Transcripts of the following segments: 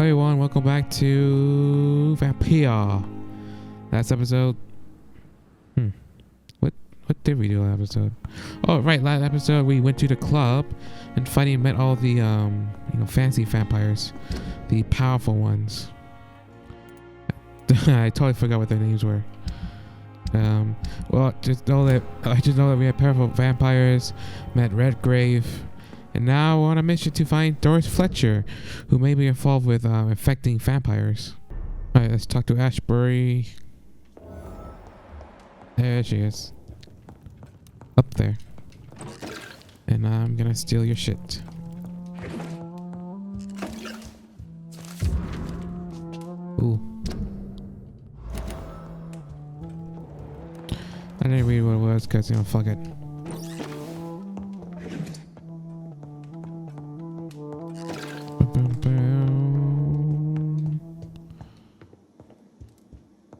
Hi everyone, welcome back to Vampyr. Last episode. What did we do last episode? Oh right, last episode we went to the club and finally met all the fancy vampires, the powerful ones. I totally forgot what their names were. Well, just know that we had powerful vampires, met Redgrave. And now we're on a mission to find Doris Fletcher, who may be involved with infecting vampires. Alright, let's talk to Ashbury. There she is. Up there. And I'm gonna steal your shit. Ooh. I didn't read what it was because, fuck it.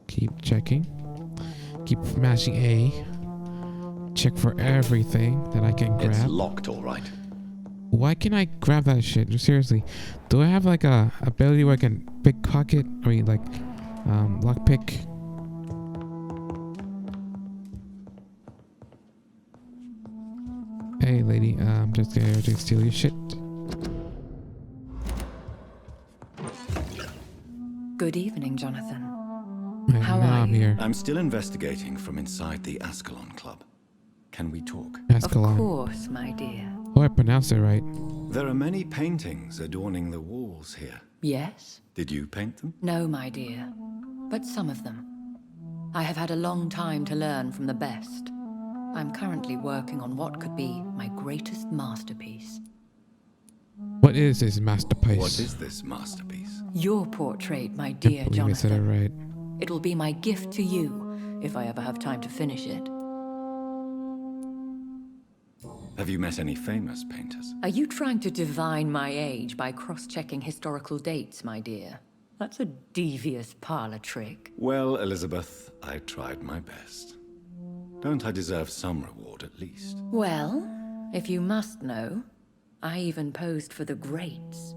Keep checking. Keep mashing A. Check for everything that I can grab. It's locked, all right. Why can I grab that shit? Seriously, do I have like a ability where I can pickpocket? Lockpick. Hey, lady, I'm just gonna steal your shit. Good evening, Jonathan. How are you? Here. I'm still investigating from inside the Ascalon Club. Can we talk? Ascalon. Of course, my dear. Oh, I pronounced it right. There are many paintings adorning the walls here. Yes? Did you paint them? No, my dear. But some of them. I have had a long time to learn from the best. I'm currently working on what could be my greatest masterpiece. What is this masterpiece? What is this masterpiece? Your portrait, my dear Jonathan. I said it right. It will be my gift to you, if I ever have time to finish it. Have you met any famous painters? Are you trying to divine my age by cross-checking historical dates, my dear? That's a devious parlor trick. Well, Elizabeth, I tried my best. Don't I deserve some reward at least? Well, if you must know, I even posed for the greats.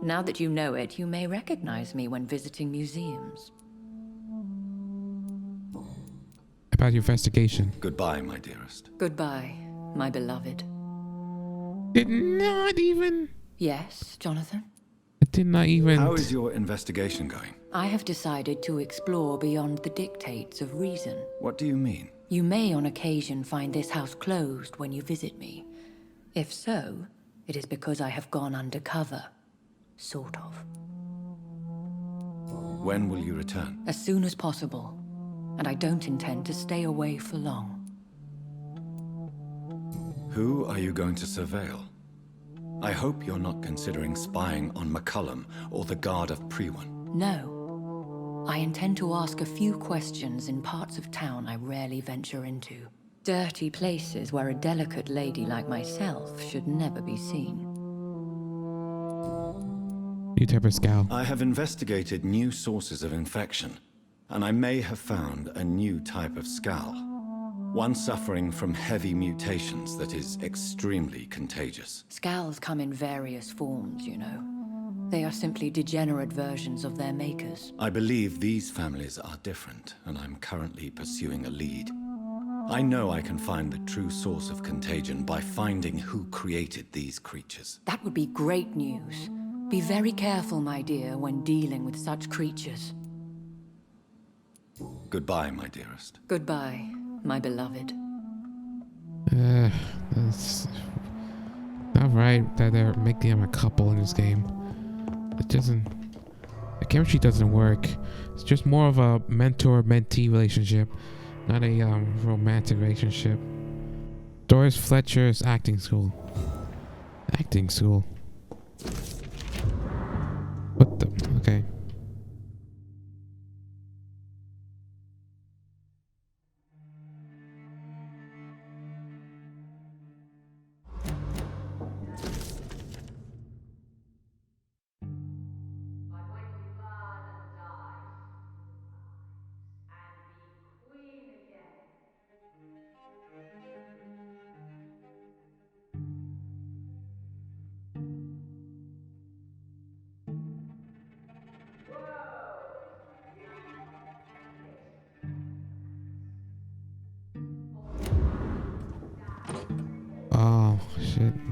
Now that you know it, you may recognize me when visiting museums. About your investigation. Goodbye, my dearest. Goodbye, my beloved. Did not even... Yes, Jonathan? I did not even... How is your investigation going? I have decided to explore beyond the dictates of reason. What do you mean? You may on occasion find this house closed when you visit me. If so, it is because I have gone undercover. Sort of. When will you return? As soon as possible. And I don't intend to stay away for long. Who are you going to surveil? I hope you're not considering spying on McCullum or the guard of Prewan. No. I intend to ask a few questions in parts of town I rarely venture into. Dirty places where a delicate lady like myself should never be seen. New type of scowl. I have investigated new sources of infection, and I may have found a new type of scowl. One suffering from heavy mutations that is extremely contagious. Scowls come in various forms, you know. They are simply degenerate versions of their makers. I believe these families are different, and I'm currently pursuing a lead. I know I can find the true source of contagion by finding who created these creatures. That would be great news. Be very careful, my dear, when dealing with such creatures. Goodbye, my dearest. Goodbye, my beloved. That's not right that they're making them a couple in this game. It doesn't... The chemistry doesn't work. It's just more of a mentor-mentee relationship, not a romantic relationship. Doris Fletcher's acting school. Acting school. What the... Okay.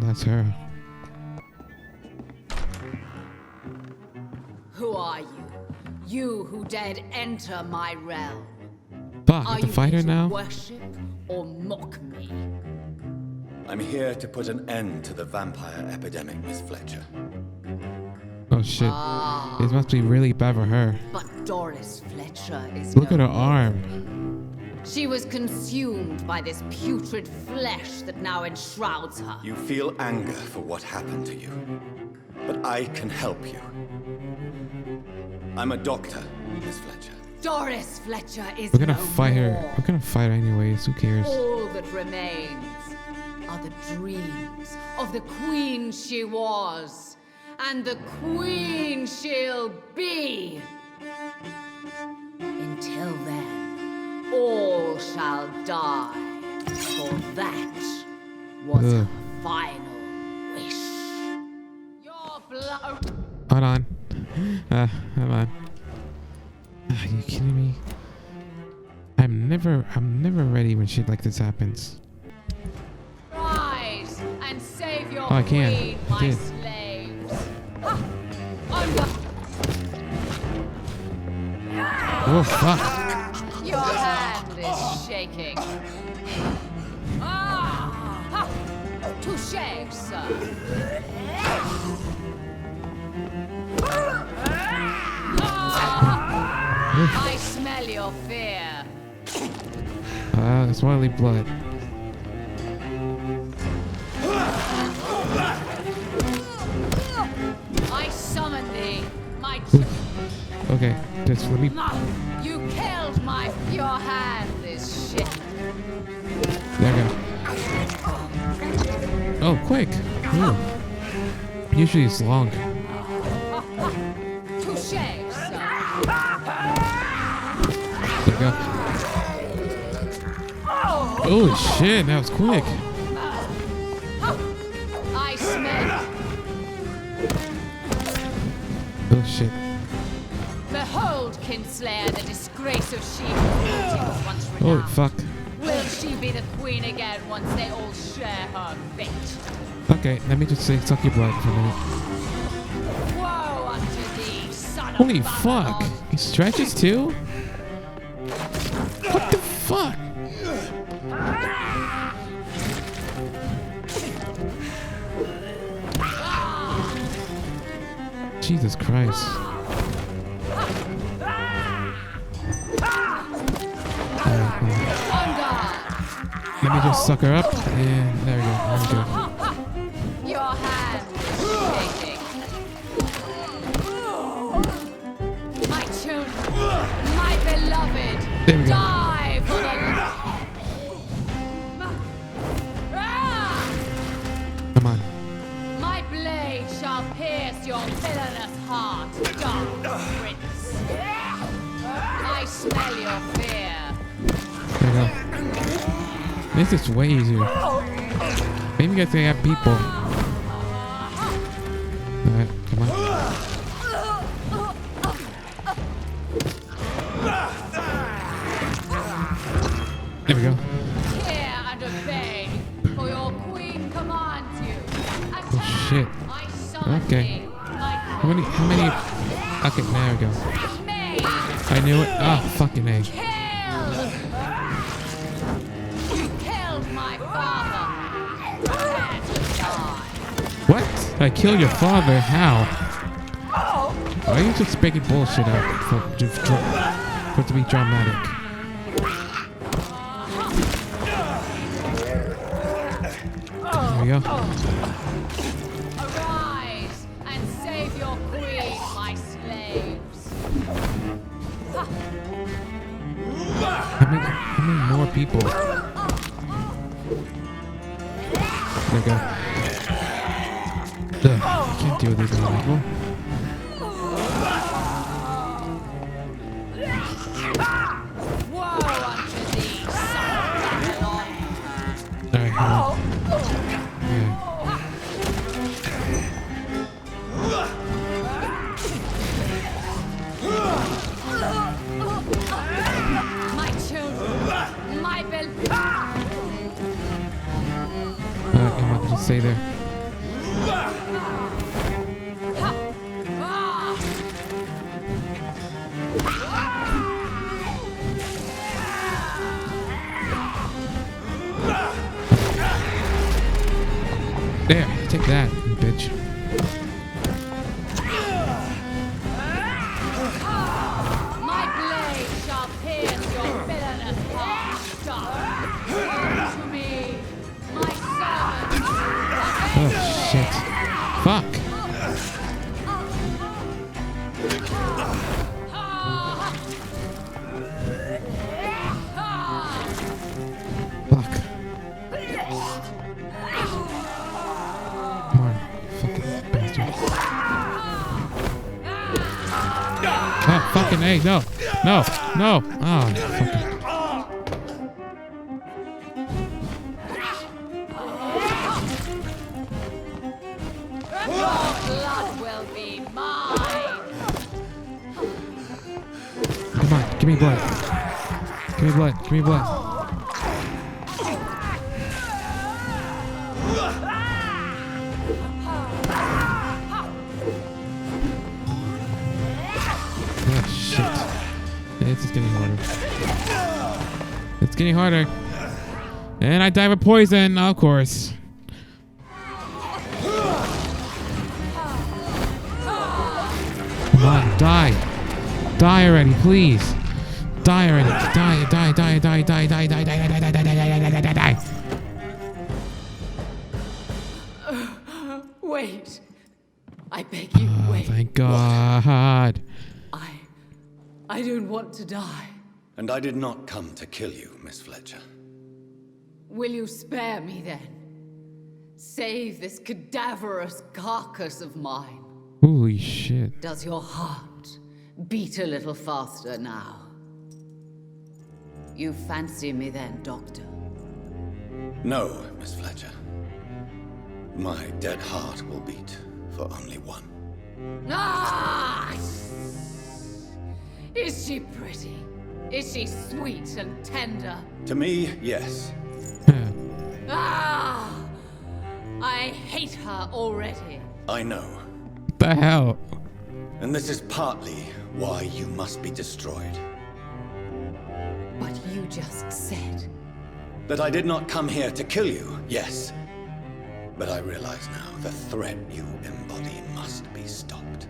that's her. Who are you? You who dared enter my realm. Fuck, I Are have to you fight her here to now? worship or mock me? I'm here to put an end to the vampire epidemic, Miss Fletcher. Oh shit. This must be really bad for her. But Doris Fletcher is Look no at her more. arm. She was consumed by this putrid flesh that now enshrouds her. You feel anger for what happened to you, but I can help you. I'm a doctor, Miss Fletcher. Doris Fletcher is We're gonna no fight her. more. We're gonna fight her anyways. Who cares? All that remains are the dreams of the queen she was, and the queen she'll be. Until then, all shall die, for that was Ugh. her final wish. Your blood. Hold on. Hold on. Are you kidding me? I'm never ready when shit like this happens. Rise and save your Oh, I can. queen, I my did. slaves. Ha! Under Oh fuck. your hand is shaking. Ah! Ha! Touché, sir. Ah! I smell your fear. It's Wiley blood. I summon thee, my Okay, just let me. You killed my. Your hand is shaking. There we go. Oh, quick. Ooh. Usually it's long. Touché, sir. There we go. Oh shit, that was quick. I smell. Oh shit. Behold, Kinslayer, the disgrace of she who was once Oh renowned. fuck. Will she be the queen again once they all share her fate? Okay, let me just say suck your blood for a minute. Woe unto thee, son Holy of fuck. Babylon. He stretches too? What the fuck? Jesus Christ. Let me just suck her up. And there we go. There we go. Your hand is shaking. My children, my beloved, There we go. die for the. Ah! Come on. My blade shall pierce your villainous heart, dark prince. I smell your fear. There we go. This is way easier. Maybe you guys can have people. Alright, come on. There we go. Hear and obey, for your queen commands you. Attack! Oh shit. I summon Okay. thee, my How many? Okay, there we go. me. I knew it. Ah, fucking A. Kill! You killed my father. Prepare to die. What? I killed your father? How? Why are you just making bullshit up for it to be dramatic? There we go. Arise and save your queen, my slaves. How many more people? There we go. Ugh, I can't deal with these other people. Woe unto thee, son of Babylon. Alright, hold on. Yeah. My children, my beloved. Come on, just stay there. Fuck. Come on, fucking bastard. Oh, fucking A, no. No, no. Oh, fucking. Your blood will be mine. Come on, give me blood. Give me blood, give me blood. Oh, shit. It's just getting harder. It's getting harder. And I die of poison, of course. Come on, die. Die already, please. Die already. Die, die, die, die, die, die, die, die, die, die, die, die, die, die, die. Wait. I beg you, wait. Thank God. I don't want to die. And I did not come to kill you, Miss Fletcher. Will you spare me then? Save this cadaverous carcass of mine. Holy shit. Does your heart beat a little faster now? You fancy me then, Doctor? No, Miss Fletcher. My dead heart will beat for only one. Ah! Is she pretty? Is she sweet and tender? To me, yes. Ah! I hate her already. I know. What the hell? And this is partly why you must be destroyed. But you just said. That I did not come here to kill you, yes. But I realize now the threat you embody must be stopped.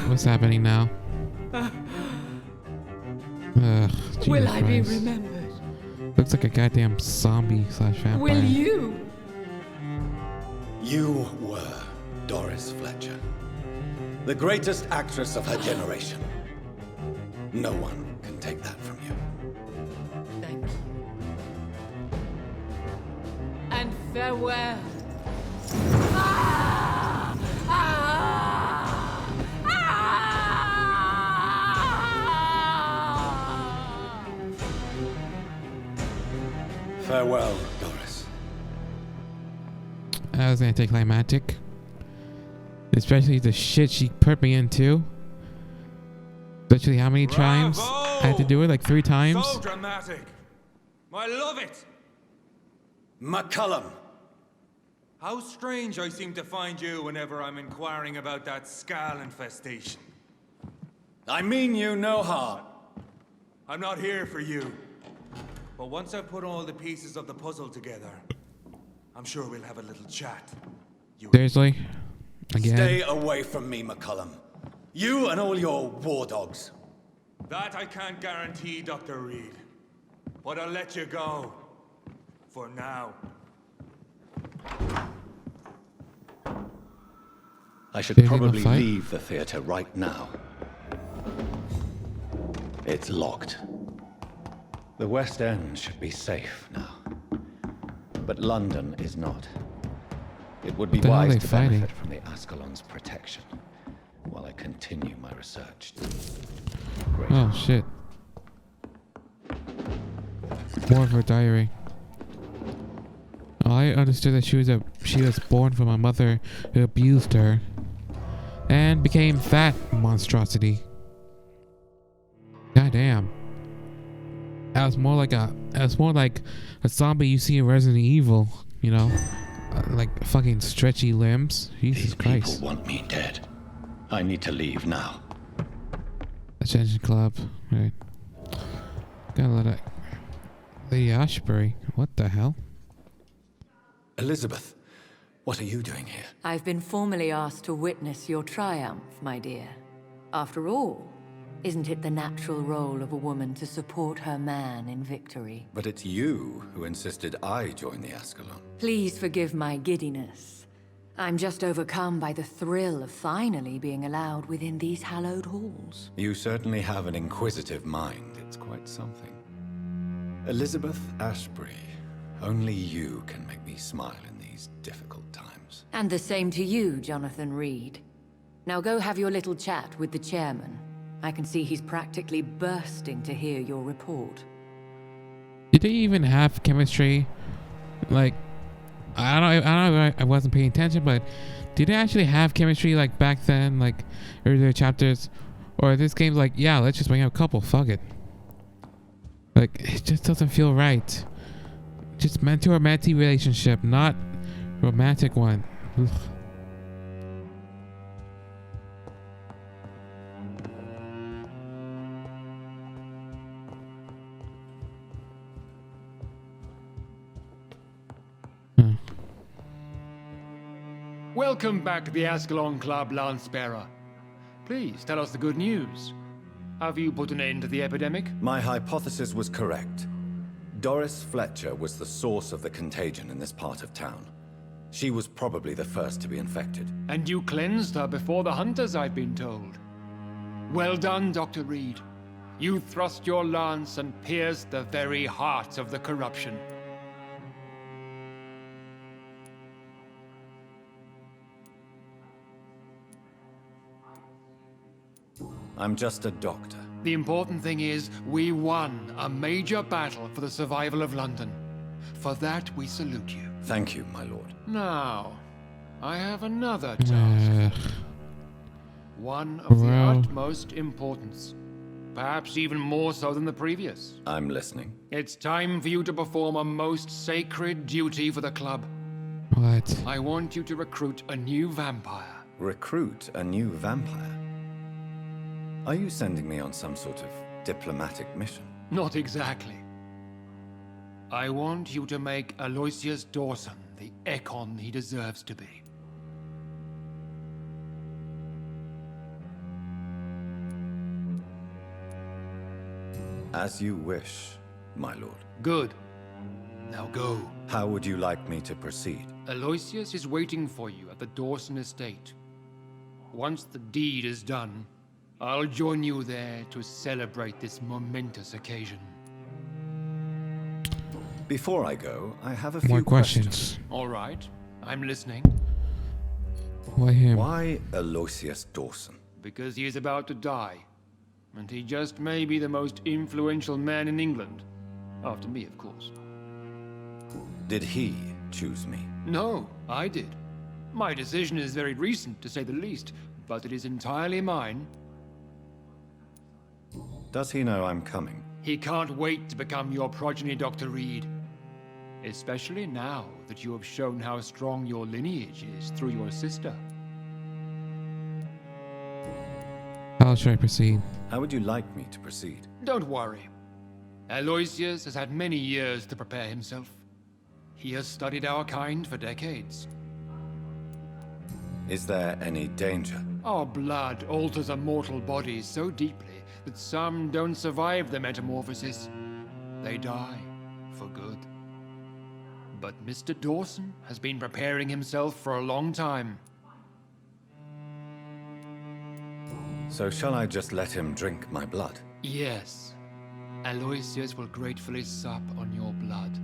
What's happening now? Ugh, Jesus Will I be Christ. remembered? Looks like a goddamn zombie/vampire. Will you? You were Doris Fletcher. The greatest actress of her generation. No one can take that from you. Thank you. And farewell. Ah! Ah! Ah! Farewell, Doris. That was anticlimactic. Especially the shit she put me into. Especially how many times I had to do it? Like 3 times? So dramatic. I love it. McCullum. How strange I seem to find you whenever I'm inquiring about that skull infestation. I mean you no harm. I'm not here for you. But once I've put all the pieces of the puzzle together, I'm sure we'll have a little chat. You Seriously? Again? Stay away from me, McCullum. You and all your war dogs. That I can't guarantee, Dr. Reed. But I'll let you go. For now. I should They're gonna probably fight? leave the theater right now. It's locked. The West End should be safe now. But London is not. It would be What the hell are wise they to fighting? benefit from the Ascalon's protection while I continue my research. Great. Oh shit. More of her diary. Oh, I understood that she was born from a mother who abused her and became that monstrosity. Goddamn. That was more like a zombie you see in Resident Evil, you know? Like fucking stretchy limbs. Jesus These Christ. people want me dead. I need to leave now. Attention Club. Right. Gotta let it. Lady Ashbury. What the hell? Elizabeth, what are you doing here? I've been formally asked to witness your triumph, my dear. After all, isn't it the natural role of a woman to support her man in victory? But it's you who insisted I join the Ascalon. Please forgive my giddiness. I'm just overcome by the thrill of finally being allowed within these hallowed halls. You certainly have an inquisitive mind. It's quite something. Elizabeth Ashbury, only you can make me smile in these difficult times. And the same to you, Jonathan Reed. Now go have your little chat with the chairman. I can see he's practically bursting to hear your report. Did they even have chemistry? Like, I don't know. I wasn't paying attention, but did they actually have chemistry like back then, like earlier chapters, or this game's like, yeah, let's just bring out a couple. Fuck it. Like, it just doesn't feel right. Just mentor-mentee relationship, not romantic one. Ugh. Welcome back to the Ascalon Club, Lance-Bearer. Please tell us the good news. Have you put an end to the epidemic? My hypothesis was correct. Doris Fletcher was the source of the contagion in this part of town. She was probably the first to be infected. And you cleansed her before the hunters, I've been told. Well done, Dr. Reed. You thrust your lance and pierced the very heart of the corruption. I'm just a doctor. The important thing is, we won a major battle for the survival of London. For that, we salute you. Thank you, my lord. Now, I have another task. One of the Bro. utmost importance. Perhaps even more so than the previous. I'm listening. It's time for you to perform a most sacred duty for the club. What? I want you to recruit a new vampire. Recruit a new vampire? Are you sending me on some sort of diplomatic mission? Not exactly. I want you to make Aloysius Dawson the Ekon he deserves to be. As you wish, my lord. Good. Now go. How would you like me to proceed? Aloysius is waiting for you at the Dawson estate. Once the deed is done, I'll join you there to celebrate this momentous occasion. Before I go, I have a few More questions. All right, I'm listening. Why him? Why Aloysius Dawson? Because he is about to die. And he just may be the most influential man in England. After me, of course. Did he choose me? No, I did. My decision is very recent, to say the least, but it is entirely mine. Does he know I'm coming? He can't wait to become your progeny, Dr. Reed. Especially now that you have shown how strong your lineage is through your sister. How should I proceed? How would you like me to proceed? Don't worry. Aloysius has had many years to prepare himself. He has studied our kind for decades. Is there any danger? Our blood alters a mortal body so deeply that some don't survive the metamorphosis. They die for good. But Mr. Dawson has been preparing himself for a long time. So shall I just let him drink my blood? Yes. Aloysius will gratefully sup on your blood.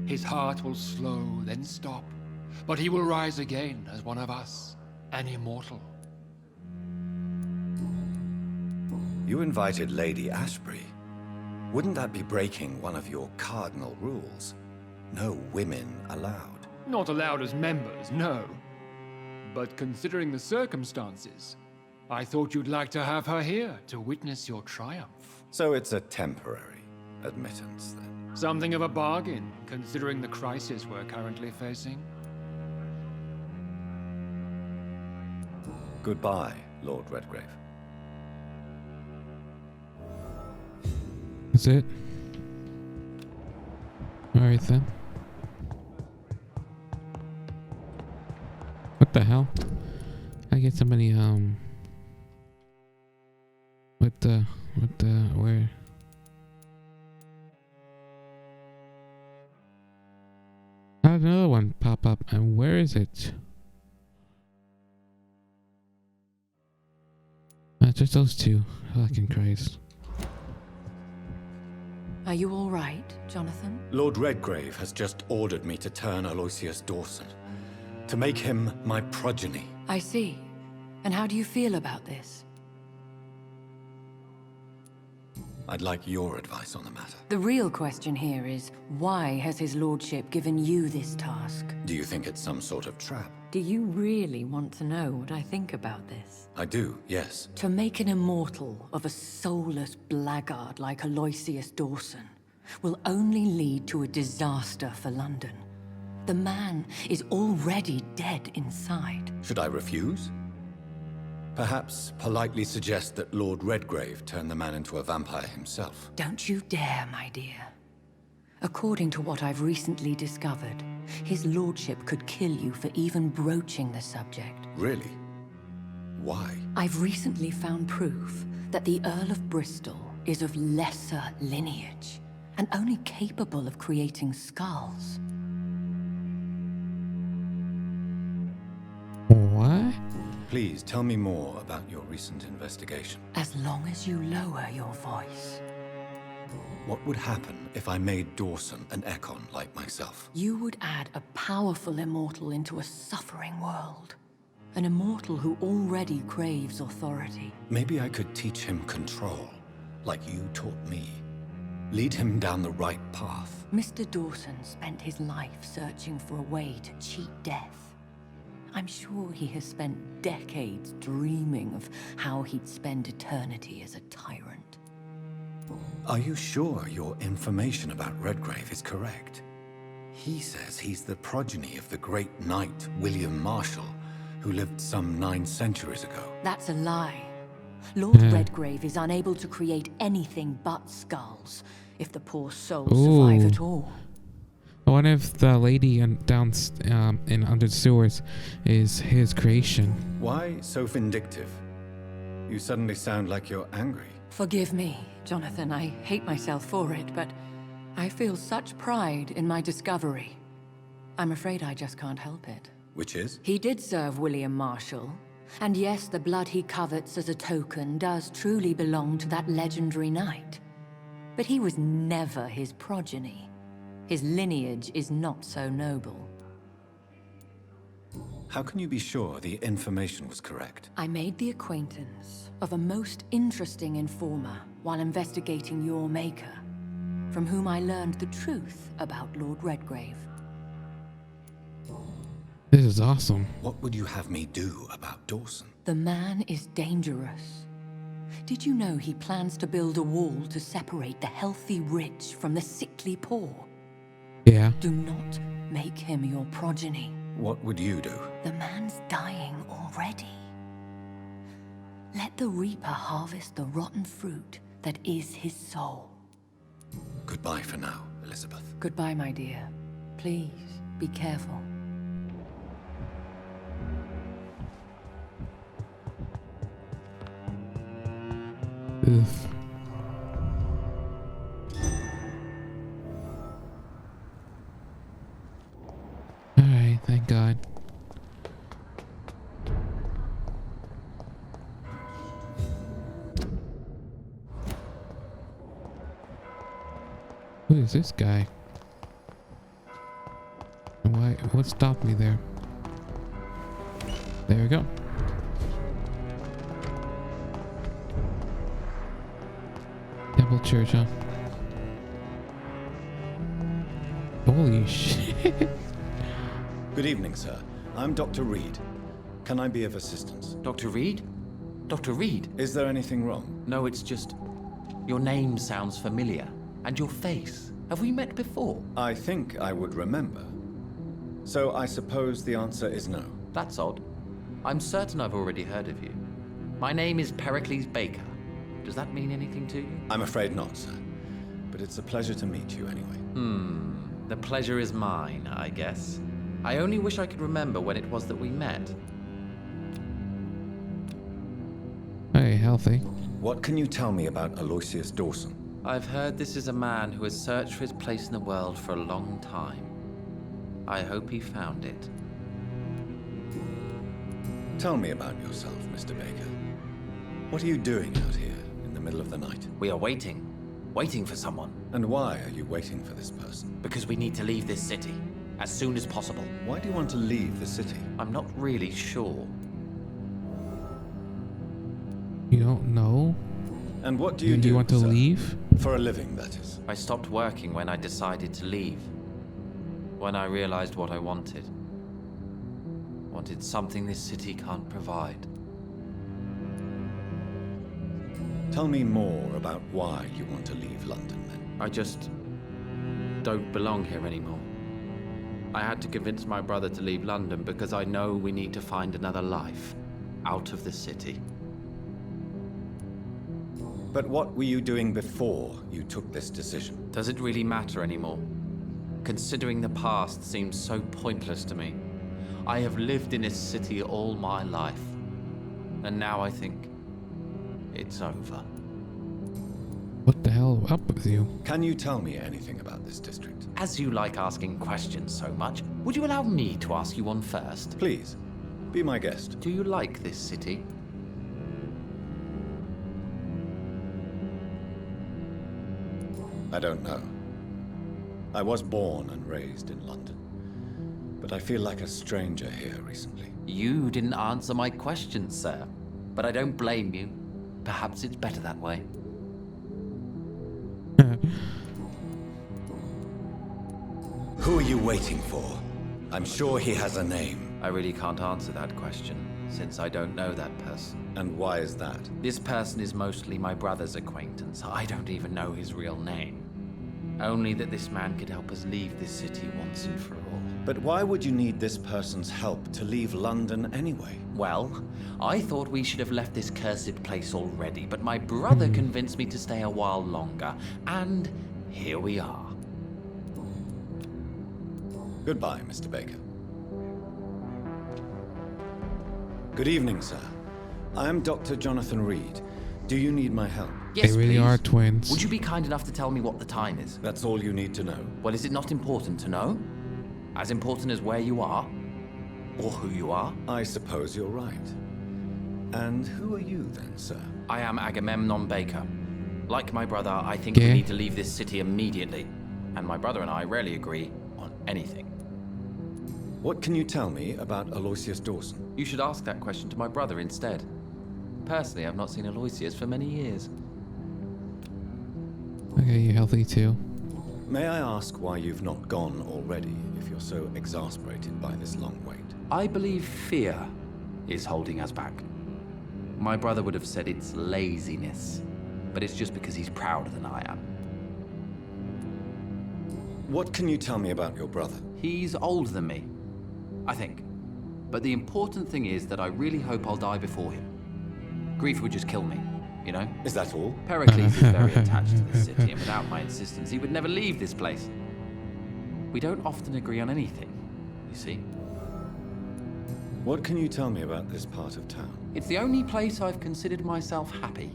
His heart will slow, then stop. But he will rise again as one of us, an immortal. You invited Lady Ashbury. Wouldn't that be breaking one of your cardinal rules? No women allowed. Not allowed as members, no. But considering the circumstances, I thought you'd like to have her here to witness your triumph. So it's a temporary admittance, then. Something of a bargain, considering the crisis we're currently facing. Goodbye, Lord Redgrave. Is it? Alright then. What the hell? I get somebody, where? I had another one pop up, and where is it? just those two. Fucking Christ. Are you all right, Jonathan? Lord Redgrave has just ordered me to turn Aloysius Dawson, to make him my progeny. I see. And how do you feel about this? I'd like your advice on the matter. The real question here is, why has his lordship given you this task? Do you think it's some sort of trap? Do you really want to know what I think about this? I do, yes. To make an immortal of a soulless blackguard like Aloysius Dawson will only lead to a disaster for London. The man is already dead inside. Should I refuse? Perhaps politely suggest that Lord Redgrave turn the man into a vampire himself. Don't you dare, my dear. According to what I've recently discovered, his lordship could kill you for even broaching the subject. Really? Why? I've recently found proof that the Earl of Bristol is of lesser lineage and only capable of creating skulls. What? Please tell me more about your recent investigation. As long as you lower your voice. What would happen if I made Dawson an Ekon like myself? You would add a powerful immortal into a suffering world. An immortal who already craves authority. Maybe I could teach him control, like you taught me. Lead him down the right path. Mr. Dawson spent his life searching for a way to cheat death. I'm sure he has spent decades dreaming of how he'd spend eternity as a tyrant. Are you sure your information about Redgrave is correct? He says he's the progeny of the great knight William Marshall, who lived some 9 centuries ago. That's a lie. Lord Redgrave is unable to create anything but skulls, if the poor souls survive at all. I wonder if the lady down in under the sewers is his creation. Why so vindictive? You suddenly sound like you're angry. Forgive me, Jonathan. I hate myself for it, but I feel such pride in my discovery. I'm afraid I just can't help it. Which is? He did serve William Marshall. And yes, the blood he covets as a token does truly belong to that legendary knight. But he was never his progeny. His lineage is not so noble. How can you be sure the information was correct? I made the acquaintance of a most interesting informer while investigating your maker, from whom I learned the truth about Lord Redgrave. This is awesome. What would you have me do about Dawson? The man is dangerous. Did you know he plans to build a wall to separate the healthy rich from the sickly poor? Yeah. Do not make him your progeny. What would you do? The man's dying already. Let the reaper harvest the rotten fruit that is his soul. Goodbye for now, Elizabeth. Goodbye, my dear. Please, be careful. Oof. Alright, thank God. Who is this guy? Why? What stopped me there? There we go. Temple Church, huh? Holy shit. Good evening, sir. I'm Dr. Reed. Can I be of assistance? Dr. Reed? Dr. Reed? Is there anything wrong? No, it's just... Your name sounds familiar. And your face. Have we met before? I think I would remember. So I suppose the answer is no. That's odd. I'm certain I've already heard of you. My name is Pericles Baker. Does that mean anything to you? I'm afraid not, sir. But it's a pleasure to meet you anyway. The pleasure is mine, I guess. I only wish I could remember when it was that we met. Hey, healthy. What can you tell me about Aloysius Dawson? I've heard this is a man who has searched for his place in the world for a long time. I hope he found it. Tell me about yourself, Mr. Baker. What are you doing out here in the middle of the night? We are waiting. Waiting for someone. And why are you waiting for this person? Because we need to leave this city. As soon as possible. Why do you want to leave the city? I'm not really sure. You don't know? And what do you Do do, you want to sir? leave? For a living, that is. I stopped working when I decided to leave. When I realized what I wanted. Wanted something this city can't provide. Tell me more about why you want to leave London, then. I just don't belong here anymore. I had to convince my brother to leave London because I know we need to find another life out of the city. But what were you doing before you took this decision? Does it really matter anymore? Considering the past seems so pointless to me. I have lived in this city all my life. And now I think it's over. What the hell up with you? Can you tell me anything about this district? As you like asking questions so much, would you allow me to ask you one first? Please, be my guest. Do you like this city? I don't know. I was born and raised in London, but I feel like a stranger here recently. You didn't answer my question, sir. But I don't blame you. Perhaps it's better that way. Who are you waiting for? I'm sure he has a name. I really can't answer that question, since I don't know that person. And why is that? This person is mostly my brother's acquaintance. I don't even know his real name. Only that this man could help us leave this city once and for all. But why would you need this person's help to leave London anyway? Well, I thought we should have left this cursed place already, but my brother convinced me to stay a while longer. And here we are. Goodbye, Mr. Baker. Good evening, sir. I am Dr. Jonathan Reed. Do you need my help? Yes, They really please. are twins. Would you be kind enough to tell me what the time is? That's all you need to know. Well, is it not important to know? As important as where you are? Or who you are? I suppose you're right. And who are you then, sir? I am Agamemnon Baker. Like my brother, I think we Okay. need to leave this city immediately. And my brother and I rarely agree on anything. What can you tell me about Aloysius Dawson? You should ask that question to my brother instead. Personally, I've not seen Aloysius for many years. Okay, you healthy too? May I ask why you've not gone already, if you're so exasperated by this long wait? I believe fear is holding us back. My brother would have said it's laziness, but it's just because he's prouder than I am. What can you tell me about your brother? He's older than me, I think. But the important thing is that I really hope I'll die before him. Grief would just kill me, you know? Is that all? Pericles is very attached to this city, and without my insistence, he would never leave this place. We don't often agree on anything, you see. What can you tell me about this part of town? It's the only place I've considered myself happy.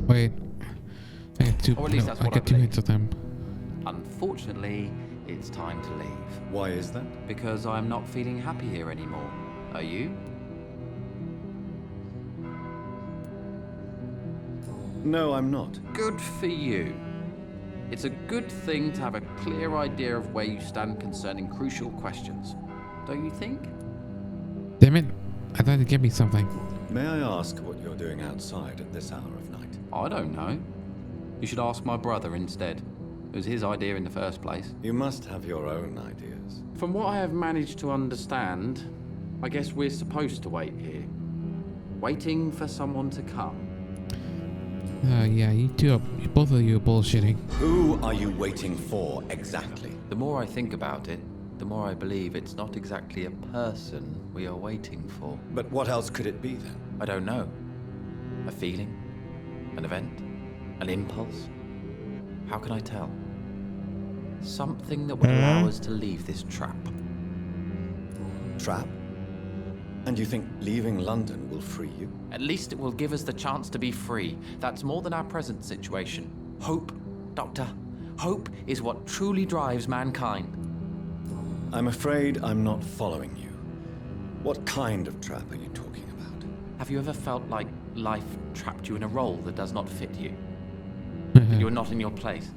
Wait. I got two, Or at least no, that's I what got I two believe. hits of them. Unfortunately, it's time to leave. Why is that? Because I'm not feeling happy here anymore. Are you? No, I'm not. Good for you. It's a good thing to have a clear idea of where you stand concerning crucial questions. Don't you think? Damn it. I thought you'd give me something. May I ask what you're doing outside at this hour of night? I don't know. You should ask my brother instead. It was his idea in the first place. You must have your own ideas. From what I have managed to understand, I guess we're supposed to wait here. Waiting for someone to come. Yeah, you two are, both of you are bullshitting. Who are you waiting for exactly? The more I think about it, the more I believe it's not exactly a person we are waiting for. But what else could it be then? I don't know. A feeling? An event? An impulse? How can I tell? Something that would allow us to leave this trap. Trap? And you think leaving London will free you? At least it will give us the chance to be free. That's more than our present situation. Hope, Doctor. Hope is what truly drives mankind. I'm afraid I'm not following you. What kind of trap are you talking about? Have you ever felt like life trapped you in a role that does not fit you. That you are not in your place.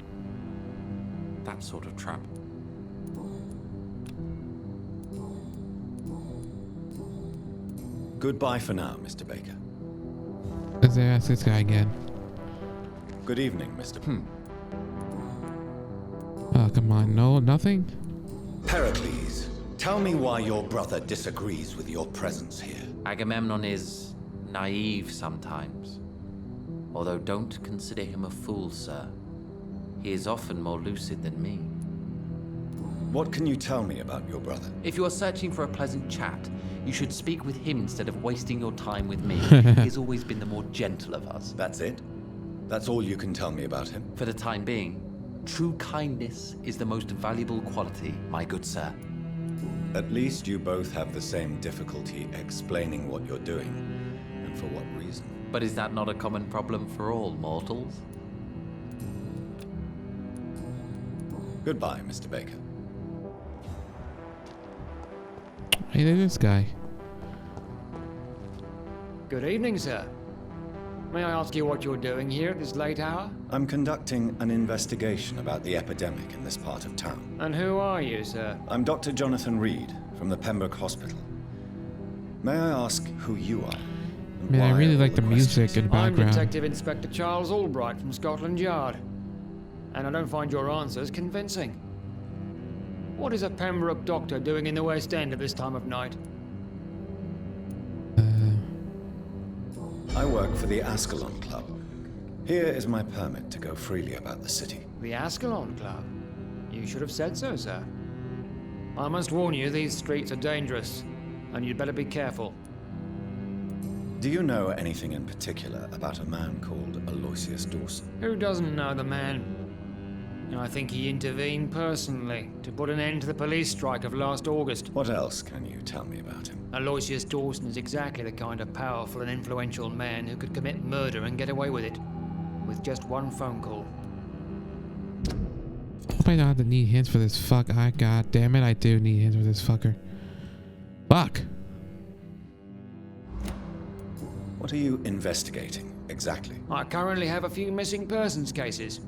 That sort of trap. Goodbye for now, Mr. Baker. Let's ask this guy again. Good evening, Mr. Oh, come on. No, nothing? Pericles, tell me why your brother disagrees with your presence here. Agamemnon is naive sometimes. Although don't consider him a fool, sir. He is often more lucid than me. What can you tell me about your brother? If you are searching for a pleasant chat, you should speak with him instead of wasting your time with me. He's always been the more gentle of us. That's it? That's all you can tell me about him? For the time being, true kindness is the most valuable quality, my good sir. At least you both have the same difficulty explaining what you're doing, and for what reason. But is that not a common problem for all mortals? Goodbye, Mr. Baker. Hey, there's this guy. Good evening, sir. May I ask you what you're doing here at this late hour? I'm conducting an investigation about the epidemic in this part of town. And who are you, sir? I'm Dr. Jonathan Reed from the Pembroke Hospital. May I ask who you are? and Man, I why really all like the music questions? in the I'm background. Detective Inspector Charles Albright from Scotland Yard. And I don't find your answers convincing. What is a Pembroke doctor doing in the West End at this time of night? I work for the Ascalon Club. Here is my permit to go freely about the city. The Ascalon Club? You should have said so, sir. I must warn you, these streets are dangerous, and you'd better be careful. Do you know anything in particular about a man called Aloysius Dawson? Who doesn't know the man? I think he intervened personally to put an end to the police strike of last August. What else can you tell me about him? Aloysius Dawson is exactly the kind of powerful and influential man who could commit murder and get away with it, with just one phone call. Hope I don't have to need hints for this fuck. God damn it, I do need hints for this fucker. Fuck. What are you investigating, exactly? I currently have a few missing persons cases.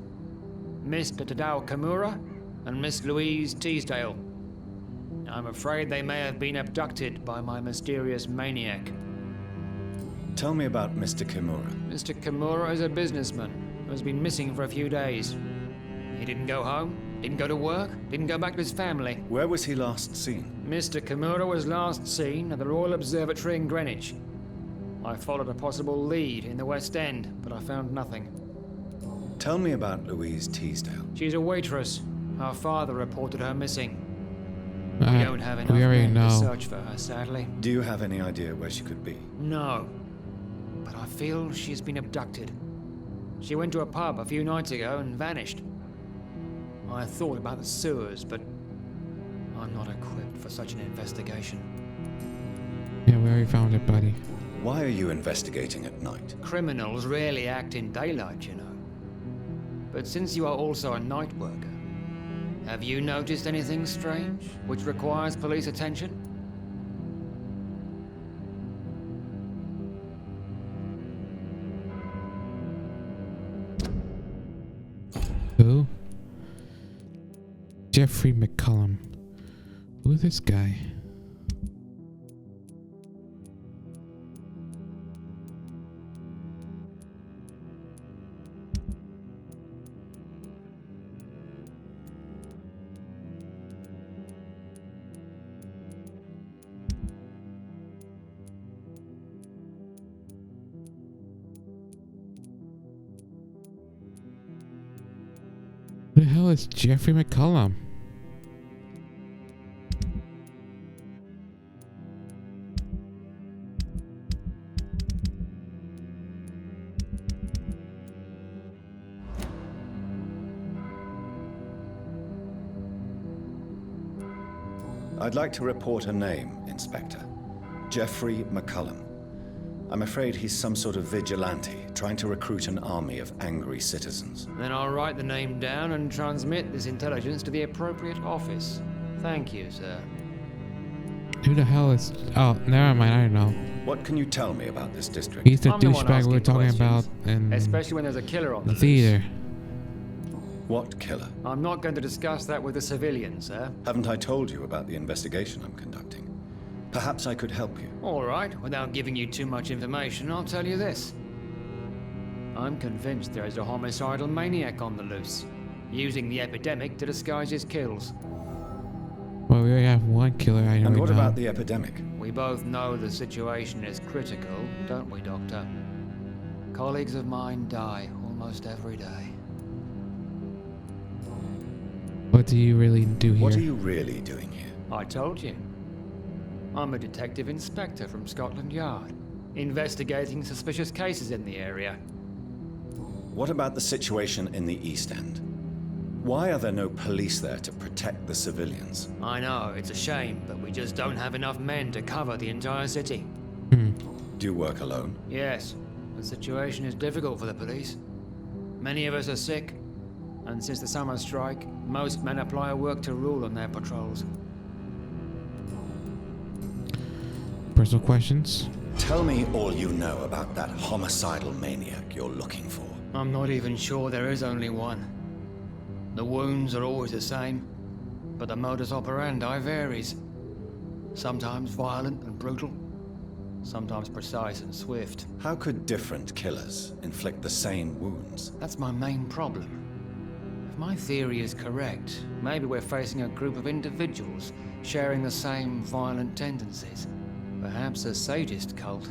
Mr. Tadao Kimura and Miss Louise Teasdale. I'm afraid they may have been abducted by my mysterious maniac. Tell me about Mr. Kimura. Mr. Kimura is a businessman who has been missing for a few days. He didn't go home, didn't go to work, didn't go back to his family. Where was he last seen? Mr. Kimura was last seen at the Royal Observatory in Greenwich. I followed a possible lead in the West End, but I found nothing. Tell me about Louise Teasdale. She's a waitress. Her father reported her missing. We don't have enough we already men know. to search for her, sadly. Do you have any idea where she could be? No. But I feel she's been abducted. She went to a pub a few nights ago and vanished. I thought about the sewers, but I'm not equipped for such an investigation. Yeah, we already found it, buddy. Why are you investigating at night? Criminals rarely act in daylight, you know. But since you are also a night worker, have you noticed anything strange which requires police attention? Who? Jeffrey McCullum. Who is this guy? Who the hell is Jeffrey McCullum? I'd like to report a name, Inspector. Jeffrey McCullum. I'm afraid he's some sort of vigilante, trying to recruit an army of angry citizens. Then I'll write the name down and transmit this intelligence to the appropriate office. Thank you, sir. Who the hell is... Oh, never mind, I don't know. What can you tell me about this district? He's the I'm the one douchebag we were asking talking about questions, in especially when there's a killer on the the theater. What killer? I'm not going to discuss that with the civilians, sir. Haven't I told you about the investigation I'm conducting? Perhaps I could help you. All right, without giving you too much information, I'll tell you this. I'm convinced there is a homicidal maniac on the loose, using the epidemic to disguise his kills. Well, we already have one killer. I know. And what about the epidemic? We both know the situation is critical, don't we, Doctor? Colleagues of mine die almost every day. What do you really do here? What are you really doing here? I told you. I'm a detective inspector from Scotland Yard, investigating suspicious cases in the area. What about the situation in the East End? Why are there no police there to protect the civilians? I know, it's a shame, but we just don't have enough men to cover the entire city. Do you work alone? Yes, the situation is difficult for the police. Many of us are sick, and since the summer strike, most men apply a work to rule on their patrols. Personal questions? Tell me all you know about that homicidal maniac you're looking for. I'm not even sure there is only one. The wounds are always the same, but the modus operandi varies. Sometimes violent and brutal, sometimes precise and swift. How could different killers inflict the same wounds? That's my main problem. If my theory is correct, maybe we're facing a group of individuals sharing the same violent tendencies. Perhaps a sadist cult.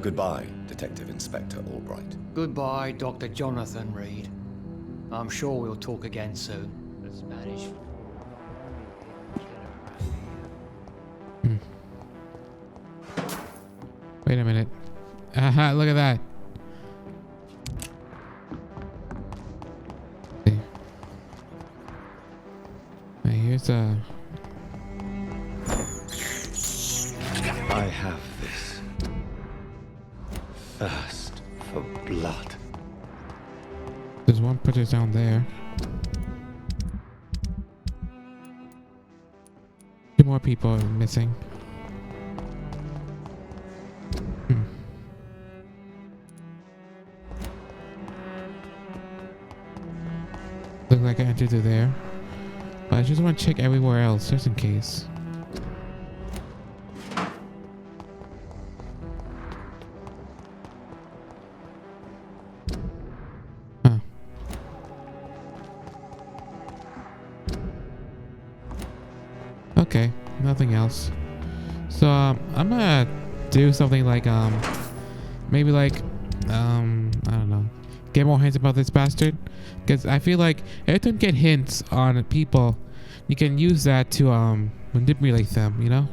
Goodbye, Detective Inspector Albright. Goodbye, Dr. Jonathan Reed. I'm sure we'll talk again soon. The Spanish. Wait a minute. Aha, look at that. Okay. Hey, here's a... I have this thirst for blood. There's one picture down there. Two more people are missing. Look like I entered through there. But I just want to check everywhere else, just in case. Huh. Okay, nothing else. So I'm gonna do something like maybe like I don't know, get more hints about this bastard, because I feel like every time you get hints on people, you can use that to manipulate them, you know.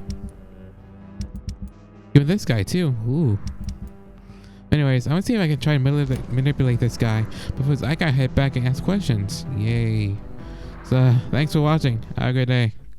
Even this guy too. Ooh. Anyways, I'm gonna see if I can try and manipulate this guy before I gotta head back and ask questions. Yay. So thanks for watching. Have a good day.